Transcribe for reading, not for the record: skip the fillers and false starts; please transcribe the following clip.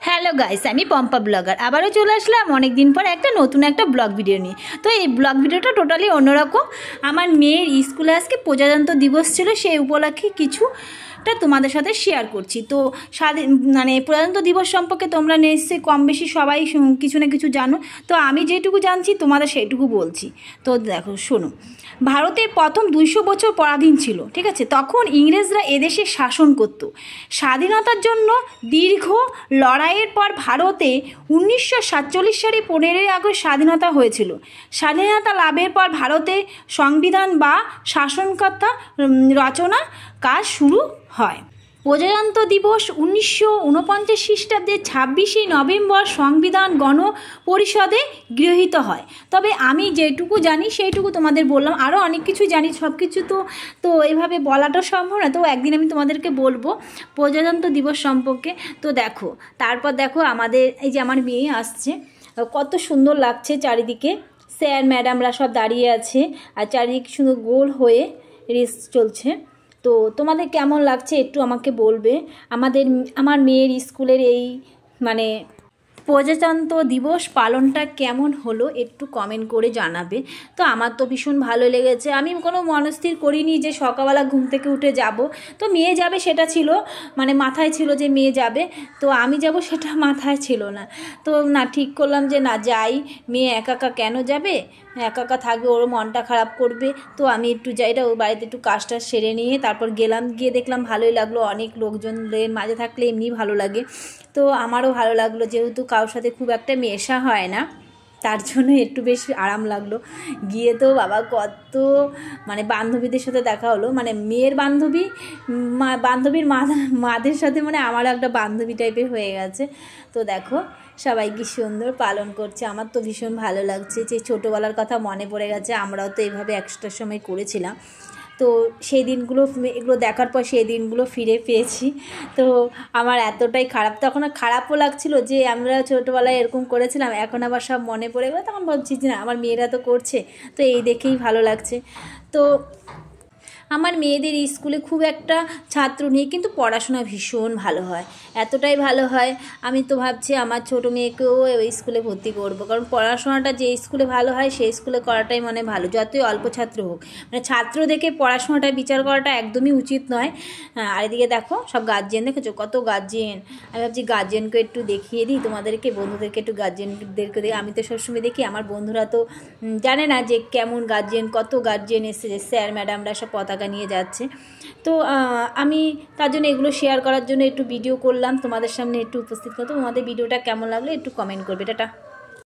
Hello guys, আমি Pampa blogger আবারও চলে আসলাম অনেক দিন পর নতুন একটা ব্লগ ভিডিও নিয়ে। তো এই ব্লগ ভিডিওটা টোটালি অন্যরকম। আমার মেয়ের স্কুলে আজকে প্রজাতন্ত্র দিবস ছিল, সেই উপলক্ষে কিছুটা তোমাদের সাথে শেয়ার করছি। তো প্রজাতন্ত্র দিবস সম্পর্কে তোমরা নিশ্চয়ই কম বেশি সবাই কিছু না কিছু জানো। তো আমি যেটুকু জানছি তোমাদের সেইটুকু বলছি। তো দেখো, শোনো। ভারতের প্রথম 200 বছর পরাধীন ছিল, ঠিক আছে? তখন ইংরেজরা এদেশে শাসন করত। স্বাধীনতার জন্য দীর্ঘ লড়াইয়ের পর ভারতে 1947 সালে 15ই আগস্ট স্বাধীনতা হয়েছিল। স্বাধীনতা লাভের পর ভারতে সংবিধান বা শাসনকর্তা রচনা কাজ শুরু হয়। প্রজাতন্ত্র দিবস 1949 খ্রিস্টাব্দের 26শে নভেম্বর সংবিধান গণপরিষদে গৃহীত হয়। তবে আমি যেটুকু জানি সেইটুকু তোমাদের বললাম, আরও অনেক কিছু জানি, সব কিছু তো এভাবে বলাটা সম্ভব না। তো একদিন আমি তোমাদেরকে বলবো প্রজাতন্ত্র দিবস সম্পর্কে। তো দেখো, তারপর দেখো আমাদের এই যে আমার মেয়ে আসছে, কত সুন্দর লাগছে চারিদিকে। স্যার ম্যাডামরা সব দাঁড়িয়ে আছে আর চারিদিকে সুন্দর গোল হয়ে রেস চলছে। তো তোমাদের কেমন লাগছে একটু আমাকে বলবে। আমার মেয়ের স্কুলের এই প্রজাতন্ত্র দিবস পালনটা কেমন হলো একটু কমেন্ট করে জানাবে। তো আমার তো ভীষণ ভালো লেগেছে। আমি কোনো মনস্থির করিনি যে সকালবেলা ঘুম থেকে উঠে যাব। তো মেয়ে যাবে সেটা ছিল, মাথায় ছিল যে মেয়ে যাবে, তো আমি যাব সেটা মাথায় ছিল না। তো না, ঠিক করলাম যে না যাই, মেয়ে একা একা কেন যাবে, একা একা থাকবে, ওর মনটা খারাপ করবে। তো আমি একটু যাইটা ওর বাড়িতে একটু কাজটা সেরে নিয়ে তারপর গেলাম, গিয়ে দেখলাম ভালোই লাগলো। অনেক লোকজনের মাঝে থাকলে এমনি ভালো লাগে। তো আমারও ভালো লাগলো, যেহেতু কারোর সাথে খুব একটা মেশা হয় না, তার জন্য একটু বেশ আরাম লাগলো। গিয়ে তো বাবা কত বান্ধবীদের সাথে দেখা হলো, মেয়ের বান্ধবীর মাদের সাথে আমারও একটা বান্ধবী টাইপের হয়ে গেছে। তো দেখো সবাই কি সুন্দর পালন করছে, আমার তো ভীষণ ভালো লাগছে। যে ছোটোবেলার কথা মনে পড়ে গেছে, আমরাও তো এইভাবে একটার সময় করেছিলাম। তো সেই দিনগুলো, এগুলো দেখার পর সেই দিনগুলো ফিরে পেয়েছি। তো আমার এতটাই খারাপ, তখন খারাপও লাগছিল যে আমরা ছোটোবেলায় এরকম করেছিলাম, এখন আবার সব মনে পড়ে গেলো। তখন ভাবছি যে না, আমার মেয়েরা তো করছে, তো এই দেখেই ভালো লাগছে। তো আমার মেয়েদের স্কুলে খুব একটা ছাত্র নেই, কিন্তু পড়াশোনা ভীষণ ভালো হয়, এতটাই ভালো হয়। আমি তো ভাবছি আমার ছোটো মেয়েকেও ওই স্কুলে ভর্তি করবো, কারণ পড়াশোনাটা যে স্কুলে ভালো হয় সেই স্কুলে করাটাই ভালো, যতই অল্প ছাত্র হোক। ছাত্র দেখে পড়াশোনাটা বিচার করাটা একদমই উচিত নয়। আর এদিকে দেখো সব গার্জিয়ান, দেখেছো কত গার্জিয়ান। আমি ভাবছি গার্জিয়ানকে একটু দেখিয়ে দিই তোমাদেরকে, বন্ধুদেরকে একটু গার্জিয়ানদেরকে দেখি। আমি তো সবসময় দেখি, আমার বন্ধুরা তো জানে না যে কেমন গার্জিয়ান, কত গার্জিয়ান এসেছে, স্যার ম্যাডামরা সব পতাকা নিয়ে যাচ্ছে। তো আমি তার জন্য এগুলো শেয়ার করার জন্য একটু ভিডিও করলাম, তোমাদের সামনে একটু উপস্থিত করতে। তোমাদের ভিডিওটা কেমন লাগলো একটু কমেন্ট করবে। টাটা।